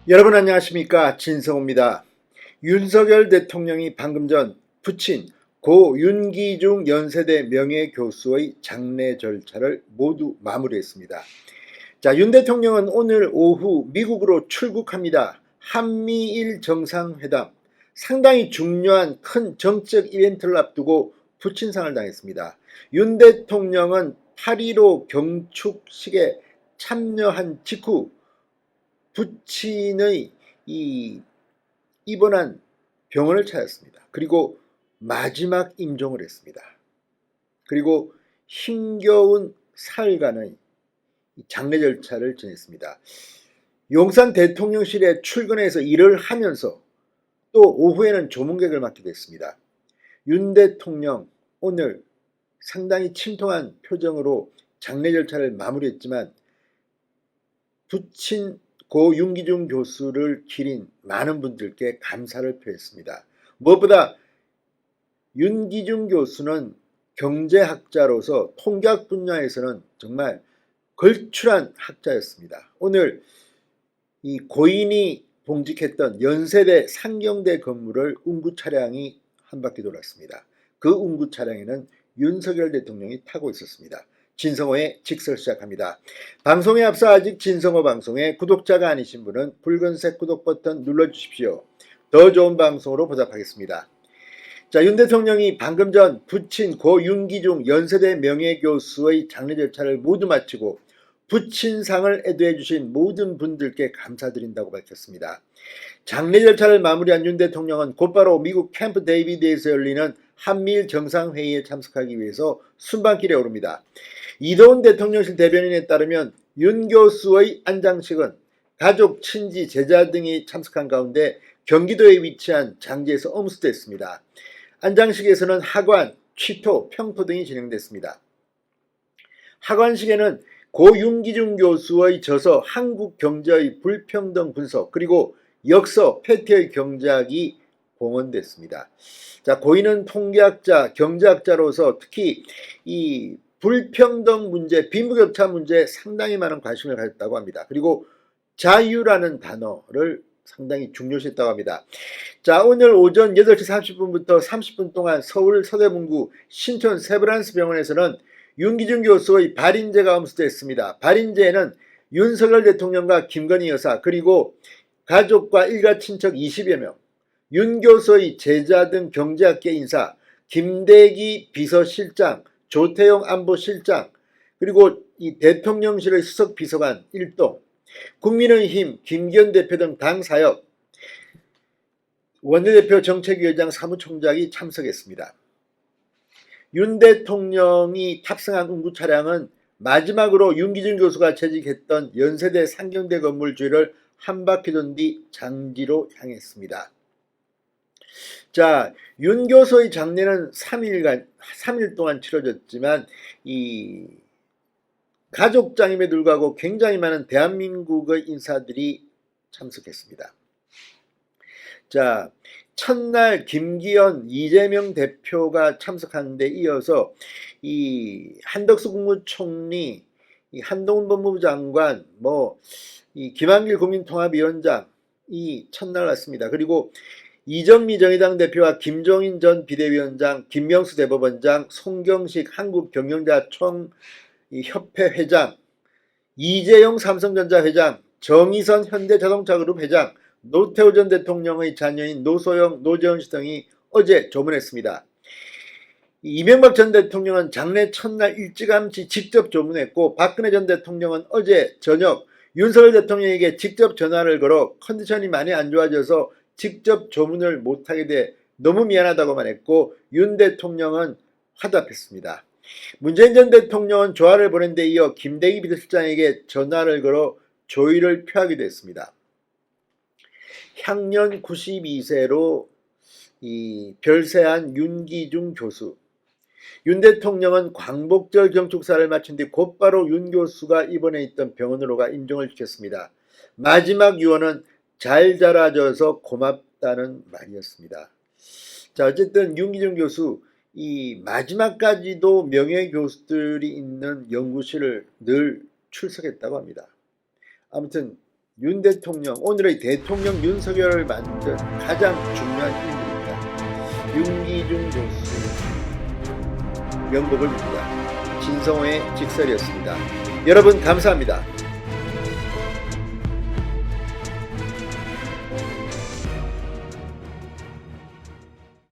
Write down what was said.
여러분 안녕하십니까, 진성호입니다. 윤석열 대통령이 방금 전 부친 고 윤기중 연세대 명예교수의 장례 절차를 모두 마무리했습니다. 자, 윤 대통령은 오늘 오후 미국으로 출국합니다. 한미일 정상회담, 상당히 중요한 큰 정책 이벤트를 앞두고 부친상을 당했습니다. 윤 대통령은 8.15 경축식에 참여한 직후 부친의 입원한 병원을 찾았습니다. 그리고 마지막 임종을 했습니다. 그리고 힘겨운 사흘간의 장례 절차를 지냈습니다. 용산 대통령실에 출근해서 일을 하면서 또 오후에는 조문객을 맡기도 했습니다. 윤 대통령 오늘 상당히 침통한 표정으로 장례 절차를 마무리했지만 부친 고 윤기중 교수를 기린 많은 분들께 감사를 표했습니다. 무엇보다 윤기중 교수는 경제학자로서 통계학 분야에서는 정말 걸출한 학자였습니다. 오늘 이 고인이 봉직했던 연세대 상경대 건물을 운구 차량이 한 바퀴 돌았습니다. 그 운구 차량에는 윤석열 대통령이 타고 있었습니다. 진성호의 직설 시작합니다. 방송에 앞서 아직 진성호 방송에 구독자가 아니신 분은 붉은색 구독 버튼 눌러주십시오. 더 좋은 방송으로 보답하겠습니다. 자, 윤 대통령이 방금 전 부친 고 윤기중 연세대 명예교수의 장례 절차를 모두 마치고 부친상을 애도해 주신 모든 분들께 감사드린다고 밝혔습니다. 장례 절차를 마무리한 윤 대통령은 곧바로 미국 캠프 데이비드에서 열리는 한미일 정상회의에 참석하기 위해서 순방길에 오릅니다. 이도훈 대통령실 대변인에 따르면 윤 교수의 안장식은 가족, 친지, 제자 등이 참석한 가운데 경기도에 위치한 장지에서 엄수됐습니다. 안장식에서는 하관, 취토, 평토 등이 진행됐습니다. 하관식에는 고 윤기중 교수의 저서 한국 경제의 불평등 분석 그리고 역서 패티의 경제학이 봉헌됐습니다. 자, 고인은 통계학자, 경제학자로서 특히 이 불평등 문제, 빈부격차 문제에 상당히 많은 관심을 가졌다고 합니다. 그리고 자유라는 단어를 상당히 중요시했다고 합니다. 자, 오늘 오전 8시 30분부터 30분 동안 서울 서대문구 신촌 세브란스 병원에서는 윤기중 교수의 발인제가 엄수됐습니다. 발인제에는 윤석열 대통령과 김건희 여사 그리고 가족과 일가 친척 20여 명, 윤 교수의 제자 등 경제학계 인사, 김대기 비서실장, 조태용 안보실장, 그리고 이 대통령실의 수석 비서관 1동, 국민의힘 김기현 대표 등 당 사역, 원내대표 정책위원장 사무총장이 참석했습니다. 윤 대통령이 탑승한 운구 차량은 마지막으로 윤기중 교수가 재직했던 연세대 상경대 건물 주위를 한 바퀴 돈 뒤 장지로 향했습니다. 자, 윤 교수의 장례는 3일 동안 치러졌지만 이 가족장임에 불구하고 굉장히 많은 대한민국의 인사들이 참석했습니다. 자, 첫날 김기현, 이재명 대표가 참석한 데 이어서 이 한덕수 국무총리, 이 한동훈 법무부 장관, 이 김한길 국민통합위원장 이 첫날 왔습니다. 그리고 이정미 정의당 대표와 김종인 전 비대위원장, 김명수 대법원장, 송경식 한국경영자총 협회 회장, 이재용 삼성전자 회장, 정의선 현대자동차그룹 회장, 노태우 전 대통령의 자녀인 노소영, 노재현 씨 등이 어제 조문했습니다. 이명박 전 대통령은 장례 첫날 일찌감치 직접 조문했고 박근혜 전 대통령은 어제 저녁 윤석열 대통령에게 직접 전화를 걸어 컨디션이 많이 안 좋아져서 직접 조문을 못하게 돼 너무 미안하다고 말했고 윤 대통령은 화답했습니다. 문재인 전 대통령은 조화를 보낸 데 이어 김대기 비서실장에게 전화를 걸어 조의를 표하기도 했습니다. 향년 92세로 별세한 윤기중 교수. 윤 대통령은 광복절 경축사를 마친 뒤 곧바로 윤 교수가 입원해 있던 병원으로 가 임종을 시켰습니다. 마지막 유언은 잘 자라줘서 고맙다는 말이었습니다. 자, 어쨌든 윤기중 교수 이 마지막까지도 명예교수들이 있는 연구실을 늘 출석했다고 합니다. 아무튼 윤 대통령, 오늘의 대통령 윤석열을 만든 가장 중요한 인물입니다. 윤기준 교수 명복을 빕니다. 진성호의 직설이었습니다. 여러분 감사합니다.